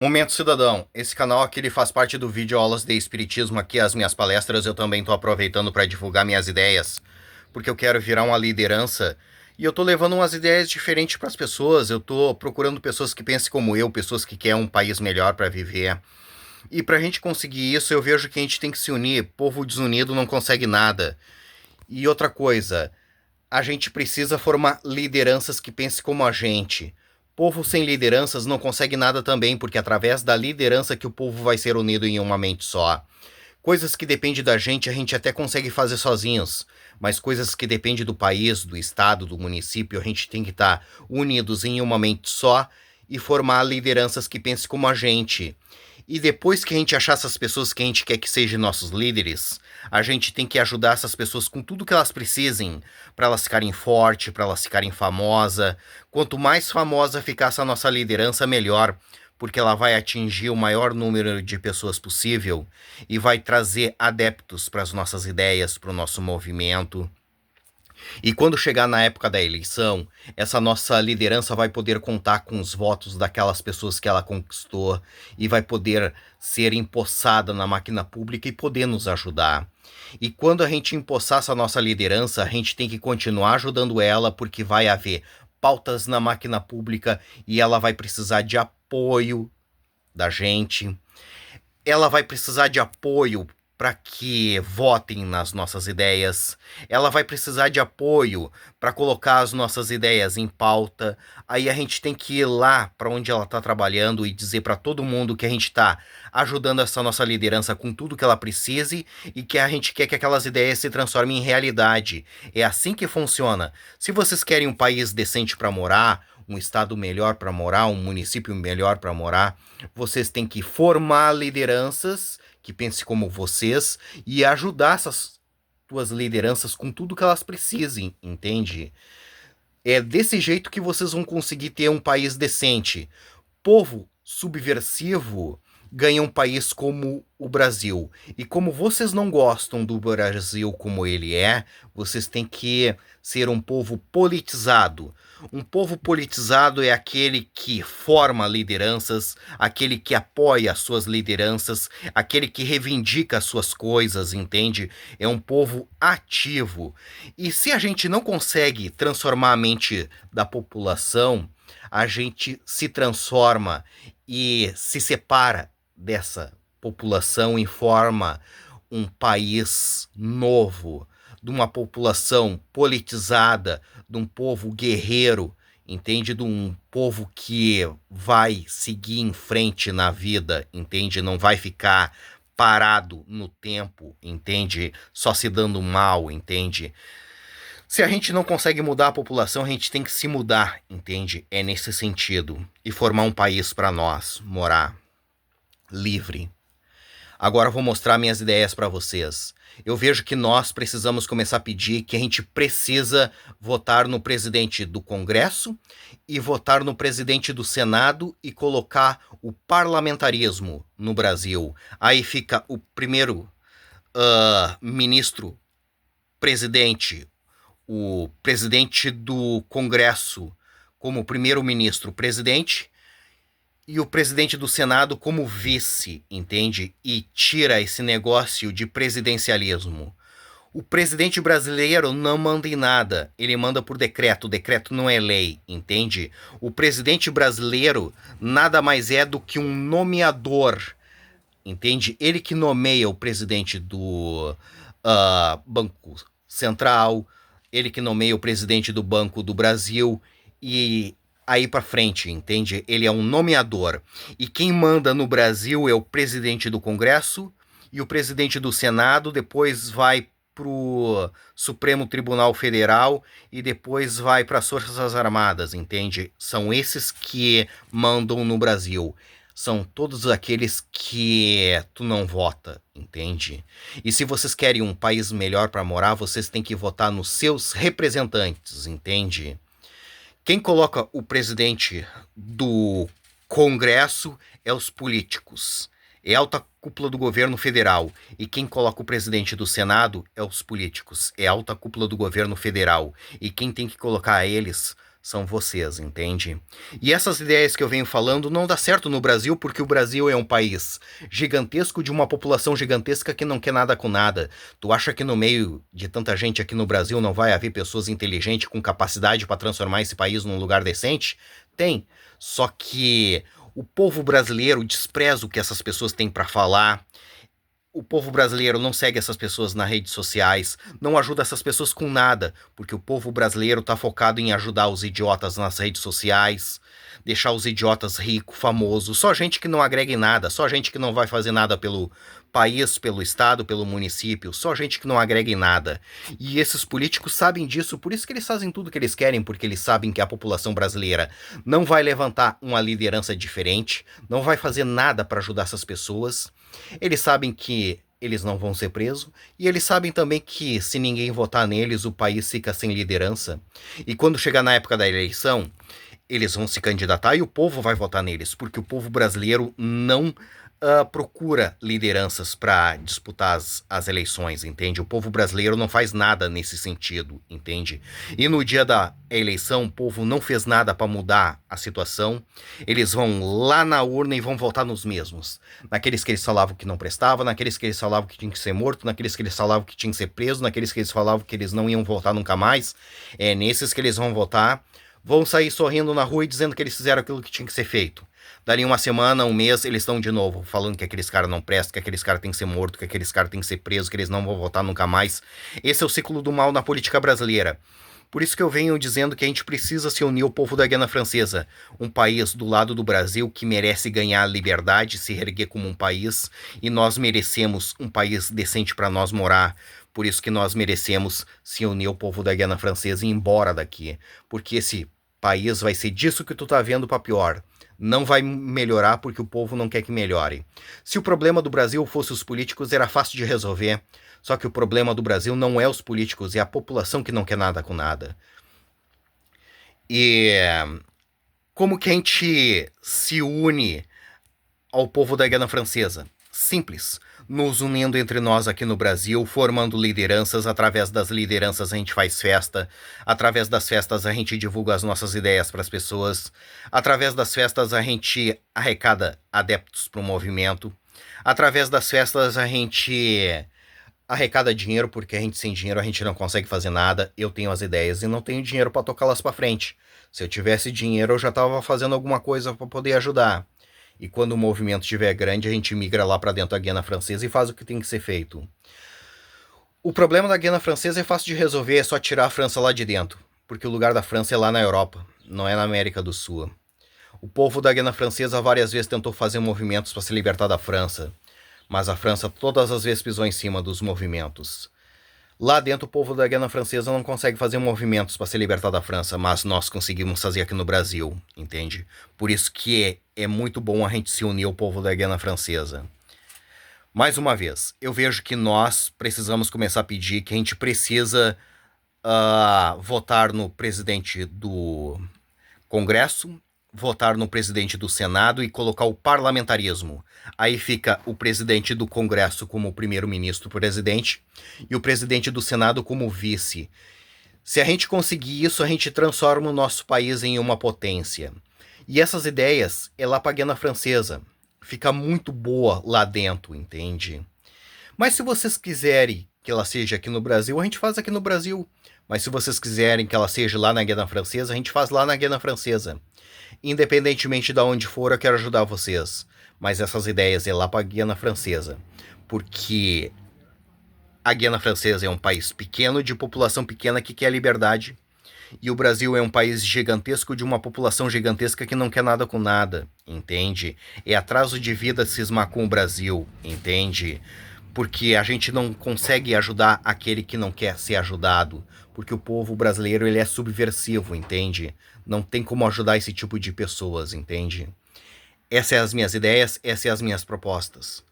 Momento Cidadão, esse canal aqui ele faz parte do vídeo Aulas de Espiritismo. Aqui as minhas palestras eu também estou aproveitando para divulgar minhas ideias, porque eu quero virar uma liderança e eu estou levando umas ideias diferentes para as pessoas. Eu estou procurando pessoas que pensem como eu, pessoas que querem um país melhor para viver. E para a gente conseguir isso, eu vejo que a gente tem que se unir. Povo desunido não consegue nada. E outra coisa, a gente precisa formar lideranças que pensem como a gente. Povo sem lideranças não consegue nada também, porque é através da liderança que o povo vai ser unido em uma mente só. Coisas que dependem da gente, a gente até consegue fazer sozinhos, mas coisas que dependem do país, do estado, do município, a gente tem que estar unidos em uma mente só e formar lideranças que pensem como a gente. E depois que a gente achar essas pessoas que a gente quer que sejam nossos líderes, a gente tem que ajudar essas pessoas com tudo que elas precisem para elas ficarem fortes, para elas ficarem famosas. Quanto mais famosa ficar essa nossa liderança, melhor, porque ela vai atingir o maior número de pessoas possível e vai trazer adeptos para as nossas ideias, para o nosso movimento. E quando chegar na época da eleição, essa nossa liderança vai poder contar com os votos daquelas pessoas que ela conquistou e vai poder ser empossada na máquina pública e poder nos ajudar. E quando a gente empossar essa nossa liderança, a gente tem que continuar ajudando ela, porque vai haver pautas na máquina pública e ela vai precisar de apoio da gente. Ela vai precisar de apoio para que votem nas nossas ideias. Ela vai precisar de apoio para colocar as nossas ideias em pauta. Aí a gente tem que ir lá para onde ela está trabalhando e dizer para todo mundo que a gente está ajudando essa nossa liderança com tudo que ela precise e que a gente quer que aquelas ideias se transformem em realidade. É assim que funciona. Se vocês querem um país decente para morar, um estado melhor para morar, um município melhor para morar, vocês têm que formar lideranças que pensem como vocês e ajudar essas tuas lideranças com tudo que elas precisem, entende? É desse jeito que vocês vão conseguir ter um país decente. Povo subversivo ganha um país como o Brasil. E como vocês não gostam do Brasil como ele é, vocês têm que ser um povo politizado. Um povo politizado é aquele que forma lideranças, aquele que apoia as suas lideranças, aquele que reivindica as suas coisas, entende? É um povo ativo. E se a gente não consegue transformar a mente da população, a gente se transforma e se separa dessa população e forma um país novo, de uma população politizada, de um povo guerreiro, entende? De um povo que vai seguir em frente na vida, entende? Não vai ficar parado no tempo, entende? Só se dando mal, entende? Se a gente não consegue mudar a população, a gente tem que se mudar, entende? É nesse sentido. E formar um país para nós morar livre. Agora eu vou mostrar minhas ideias para vocês. Eu vejo que nós precisamos começar a pedir que a gente precisa votar no presidente do Congresso e votar no presidente do Senado e colocar o parlamentarismo no Brasil. Aí fica o primeiro ministro presidente, o presidente do Congresso como primeiro-ministro presidente e o presidente do Senado como vice, entende? E tira esse negócio de presidencialismo. O presidente brasileiro não manda em nada, ele manda por decreto, o decreto não é lei, entende? O presidente brasileiro nada mais é do que um nomeador, entende? Ele que nomeia o presidente do Banco Central, ele que nomeia o presidente do Banco do Brasil e aí para frente, entende? Ele é um nomeador. E quem manda no Brasil é o presidente do Congresso e o presidente do Senado, depois vai pro Supremo Tribunal Federal e depois vai para as Forças Armadas, entende? São esses que mandam no Brasil. São todos aqueles que tu não vota, entende? E se vocês querem um país melhor para morar, vocês têm que votar nos seus representantes, entende? Quem coloca o presidente do Congresso é os políticos. É a alta cúpula do governo federal. E quem coloca o presidente do Senado é os políticos. É a alta cúpula do governo federal. E quem tem que colocar eles São vocês, entende? E essas ideias que eu venho falando não dá certo no Brasil, porque o Brasil é um país gigantesco de uma população gigantesca que não quer nada com nada. Tu acha que no meio de tanta gente aqui no Brasil não vai haver pessoas inteligentes com capacidade para transformar esse país num lugar decente? Tem. Só que o povo brasileiro despreza o que essas pessoas têm para falar. O povo brasileiro não segue essas pessoas nas redes sociais, não ajuda essas pessoas com nada, porque o povo brasileiro tá focado em ajudar os idiotas nas redes sociais, deixar os idiotas ricos, famosos, só gente que não agrega em nada, só gente que não vai fazer nada pelo país, pelo estado, pelo município, só gente que não agrega em nada. E esses políticos sabem disso, por isso que eles fazem tudo que eles querem, porque eles sabem que a população brasileira não vai levantar uma liderança diferente, não vai fazer nada para ajudar essas pessoas. Eles sabem que eles não vão ser presos, e eles sabem também que se ninguém votar neles, o país fica sem liderança. E quando chegar na época da eleição, eles vão se candidatar e o povo vai votar neles, porque o povo brasileiro não procura lideranças para disputar as eleições, entende? O povo brasileiro não faz nada nesse sentido, entende? E no dia da eleição, o povo não fez nada para mudar a situação. Eles vão lá na urna e vão votar nos mesmos. Naqueles que eles falavam que não prestava, naqueles que eles falavam que tinha que ser morto, naqueles que eles falavam que tinha que ser preso, naqueles que eles falavam que eles não iam votar nunca mais. É nesses que eles vão votar. Vão sair sorrindo na rua e dizendo que eles fizeram aquilo que tinha que ser feito. Dali uma semana, um mês, eles estão de novo falando que aqueles caras não prestam, que aqueles caras têm que ser mortos, que aqueles caras têm que ser presos, que eles não vão votar nunca mais. Esse é o ciclo do mal na política brasileira. Por isso que eu venho dizendo que a gente precisa se unir ao povo da Guiana Francesa, um país do lado do Brasil que merece ganhar a liberdade, se erguer como um país, e nós merecemos um país decente para nós morar. Por isso que nós merecemos se unir ao povo da Guiana Francesa e ir embora daqui. Porque esse país vai ser disso que tu tá vendo para pior. Não vai melhorar porque o povo não quer que melhore. Se o problema do Brasil fosse os políticos, era fácil de resolver. Só que o problema do Brasil não é os políticos, é a população que não quer nada com nada. E como que a gente se une ao povo da Guiana Francesa? Simples. Nos unindo entre nós aqui no Brasil, formando lideranças. Através das lideranças a gente faz festa. Através das festas a gente divulga as nossas ideias para as pessoas. Através das festas a gente arrecada adeptos para o movimento. Através das festas a gente arrecada dinheiro, porque a gente sem dinheiro a gente não consegue fazer nada. Eu tenho as ideias e não tenho dinheiro para tocá-las para frente. Se eu tivesse dinheiro eu já estava fazendo alguma coisa para poder ajudar. E quando o movimento estiver grande, a gente migra lá para dentro da Guiana Francesa e faz o que tem que ser feito. O problema da Guiana Francesa é fácil de resolver, é só tirar a França lá de dentro. Porque o lugar da França é lá na Europa, não é na América do Sul. O povo da Guiana Francesa várias vezes tentou fazer movimentos para se libertar da França. Mas a França todas as vezes pisou em cima dos movimentos. Lá dentro o povo da Guiana Francesa não consegue fazer movimentos para se libertar da França, mas nós conseguimos fazer aqui no Brasil, entende? Por isso que é muito bom a gente se unir ao povo da Guiana Francesa. Mais uma vez, eu vejo que nós precisamos começar a pedir que a gente precisa votar no presidente do Congresso, votar no presidente do Senado e colocar o parlamentarismo. Aí fica o presidente do Congresso como primeiro-ministro-presidente e o presidente do Senado como vice. Se a gente conseguir isso, a gente transforma o nosso país em uma potência. E essas ideias é lá para a Guiana Francesa. Fica muito boa lá dentro, entende? Mas se vocês quiserem que ela seja aqui no Brasil, a gente faz aqui no Brasil. Mas se vocês quiserem que ela seja lá na Guiana Francesa, a gente faz lá na Guiana Francesa. Independentemente de onde for, eu quero ajudar vocês. Mas essas ideias é lá para a Guiana Francesa. Porque a Guiana Francesa é um país pequeno, de população pequena que quer liberdade. E o Brasil é um país gigantesco de uma população gigantesca que não quer nada com nada, entende? É atraso de vida cismar com o Brasil, entende? Porque a gente não consegue ajudar aquele que não quer ser ajudado. Porque o povo brasileiro ele é subversivo, entende? Não tem como ajudar esse tipo de pessoas, entende? Essas são as minhas ideias, essas são as minhas propostas.